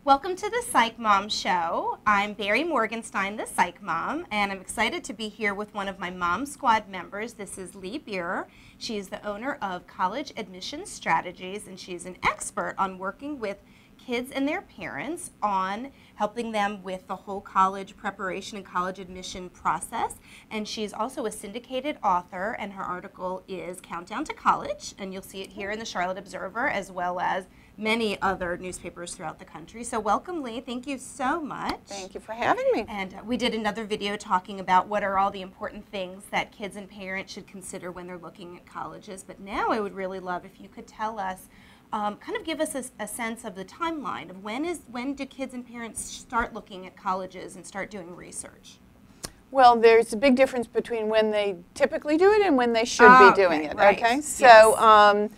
Welcome to the Psych Mom Show. I'm Barrie Morganstein, the Psych Mom, and I'm excited to be here with one of my Mom Squad members. This is Lee Bierer. She is the owner of College Admissions Strategies, and she's an expert on working with kids and their parents on helping them with the whole college preparation and college admission process. And she's also a syndicated author, and her article is Countdown to College, and you'll see it here in the Charlotte Observer as well as many other newspapers throughout the country. So welcome, Lee. Thank you so much. Thank you for having me. And we did another video talking about what are all the important things that kids and parents should consider when they're looking at colleges. But now I would really love if you could tell us, kind of give us a sense of the timeline of when do kids and parents start looking at colleges and start doing research? Well, there's a big difference between when they typically do it and when they should be doing it. Right. Okay, Yes. So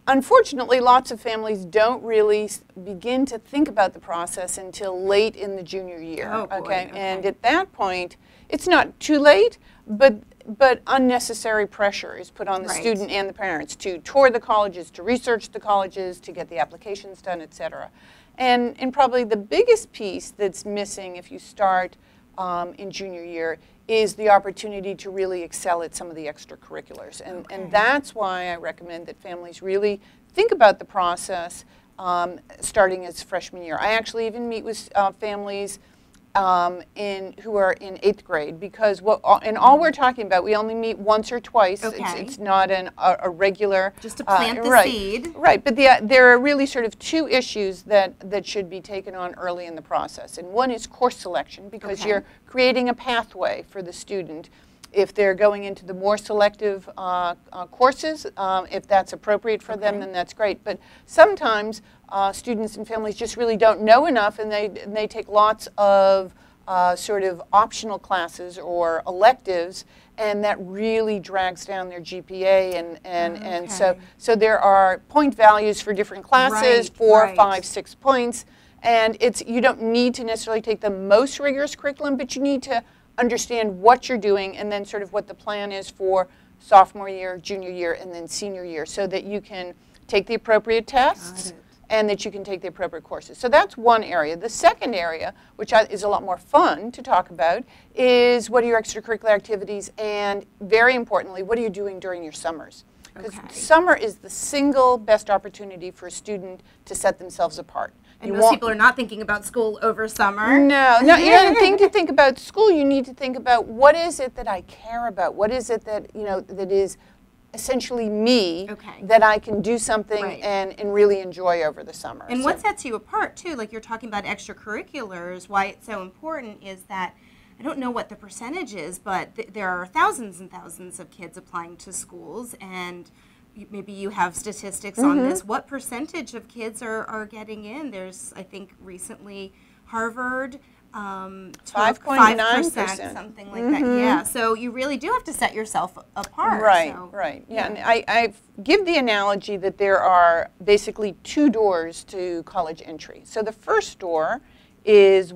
unfortunately, lots of families don't really begin to think about the process until late in the junior year. Oh, boy. Okay. And at that point, it's not too late, but unnecessary pressure is put on the Right. student and the parents to tour the colleges, to research the colleges, to get the applications done, et cetera. And probably the biggest piece that's missing if you start in junior year is the opportunity to really excel at some of the extracurriculars. And that's why I recommend that families really think about the process starting as freshman year. I actually even meet with families who are in 8th grade, because all we're talking about, we only meet once or twice. Okay. It's not a regular. Just to plant the right, seed. Right, but there are really sort of two issues that should be taken on early in the process. And one is course selection, because you're creating a pathway for the student. If they're going into the more selective courses, if that's appropriate for them, then that's great. But sometimes students and families just really don't know enough, and they take lots of sort of optional classes or electives, and that really drags down their GPA. And so there are point values for different classes, 4, 5, 6 points. And you don't need to necessarily take the most rigorous curriculum, but you need to understand what you're doing and then sort of what the plan is for sophomore year, junior year, and then senior year, so that you can take the appropriate tests and that you can take the appropriate courses. So that's one area. The second area, which is a lot more fun to talk about, is what are your extracurricular activities, and very importantly, what are you doing during your summers? Because summer is the single best opportunity for a student to set themselves apart. And most people are not thinking about school over summer. No, you don't need to think about school. You need to think about, what is it that I care about? What is it that, that is essentially me, that I can do something and really enjoy over the summer. And what sets you apart, too, like you're talking about extracurriculars, why it's so important is that, I don't know what the percentage is, but there are thousands and thousands of kids applying to schools, and maybe you have statistics on this. What percentage of kids are getting in? There's, I think, recently Harvard, 5%, something like that. Yeah, so you really do have to set yourself apart. Right. Yeah, and I give the analogy that there are basically 2 doors to college entry. So the first door is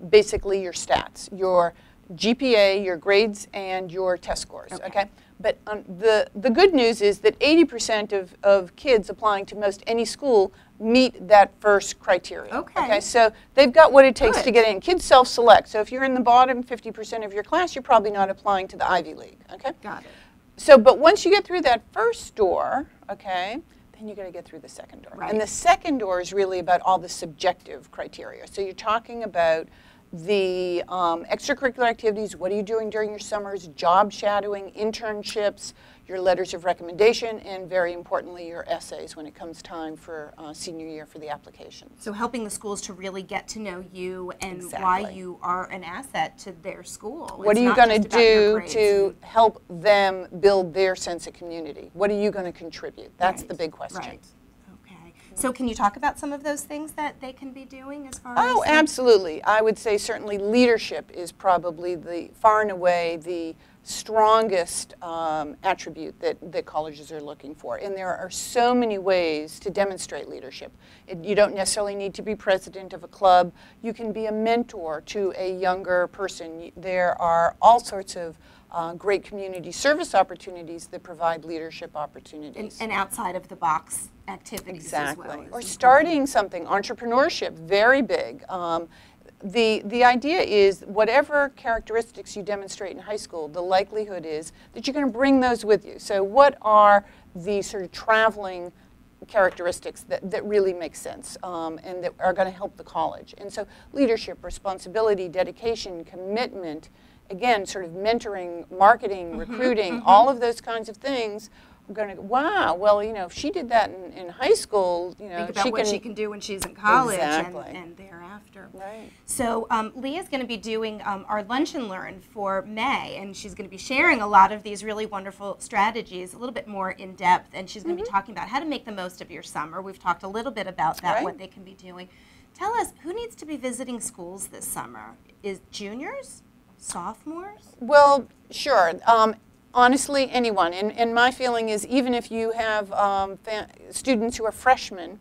basically your stats, your GPA, your grades, and your test scores. Okay. But the good news is that 80% of kids applying to most any school meet that first criteria. Okay, so they've got what it takes to get in. Kids self-select. So if you're in the bottom 50% of your class, you're probably not applying to the Ivy League. Okay. Got it. So, but once you get through that first door, then you got to get through the second door. And the second door is really about all the subjective criteria. So you're talking about the extracurricular activities, what are you doing during your summers, job shadowing, internships, your letters of recommendation, and very importantly, your essays when it comes time for senior year for the applications. So helping the schools to really get to know you and why you are an asset to their school. What are you going to do to help them build their sense of community? What are you going to contribute? That's the big question. So can you talk about some of those things that they can be doing as far as? Oh, absolutely. I would say certainly leadership is probably far and away the strongest attribute that colleges are looking for. And there are so many ways to demonstrate leadership. You don't necessarily need to be president of a club. You can be a mentor to a younger person. There are all sorts of great community service opportunities that provide leadership opportunities. And outside of the box activities Exactly. as well. Or starting something, entrepreneurship, very big. The idea is whatever characteristics you demonstrate in high school, the likelihood is that you're going to bring those with you. So what are the sort of traveling characteristics that really make sense and that are going to help the college? And so leadership, responsibility, dedication, commitment, again, sort of mentoring, marketing, recruiting, all of those kinds of things. I'm going to go, wow, well, you know, if she did that in high school, you know, think about what she can do when she's in college and thereafter. Right. So Lee is going to be doing our Lunch and Learn for May, and she's going to be sharing a lot of these really wonderful strategies, a little bit more in depth, and she's going to be talking about how to make the most of your summer. We've talked a little bit about that, what they can be doing. Tell us, who needs to be visiting schools this summer? Is juniors? Sophomores? Well, sure. Honestly, anyone. And my feeling is even if you have students who are freshmen,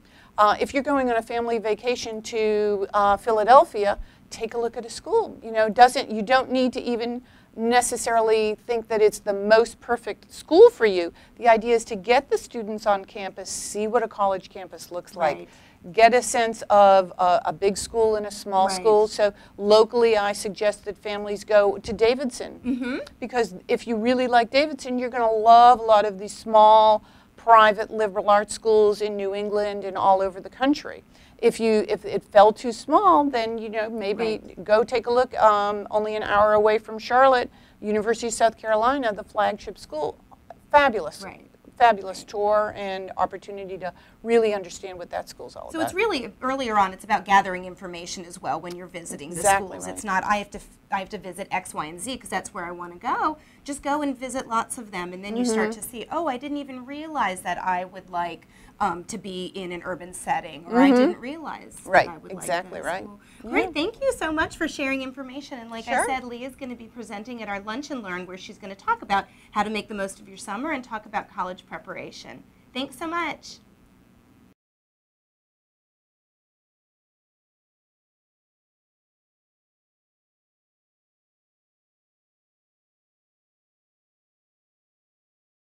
if you're going on a family vacation to Philadelphia, take a look at a school. You know, you don't need to even necessarily think that it's the most perfect school for you. The idea is to get the students on campus, see what a college campus looks like. Get a sense of a big school and a small school. So locally, I suggest that families go to Davidson because if you really like Davidson, you're going to love a lot of these small, private liberal arts schools in New England and all over the country. If it fell too small, then you know maybe go take a look. Only an hour away from Charlotte, University of South Carolina, the flagship school, fabulous. Fabulous tour and opportunity to really understand what that school's all about. So it's really, earlier on, it's about gathering information as well when you're visiting the schools. It's not, I have to visit X, Y, and Z because that's where I want to go. Just go and visit lots of them, and then you start to see, oh, I didn't even realize that I would like to be in an urban setting, or I didn't realize that I would like that. Great, thank you so much for sharing information. And like I said, Lee is going to be presenting at our Lunch and Learn where she's going to talk about how to make the most of your summer and talk about college preparation. Thanks so much.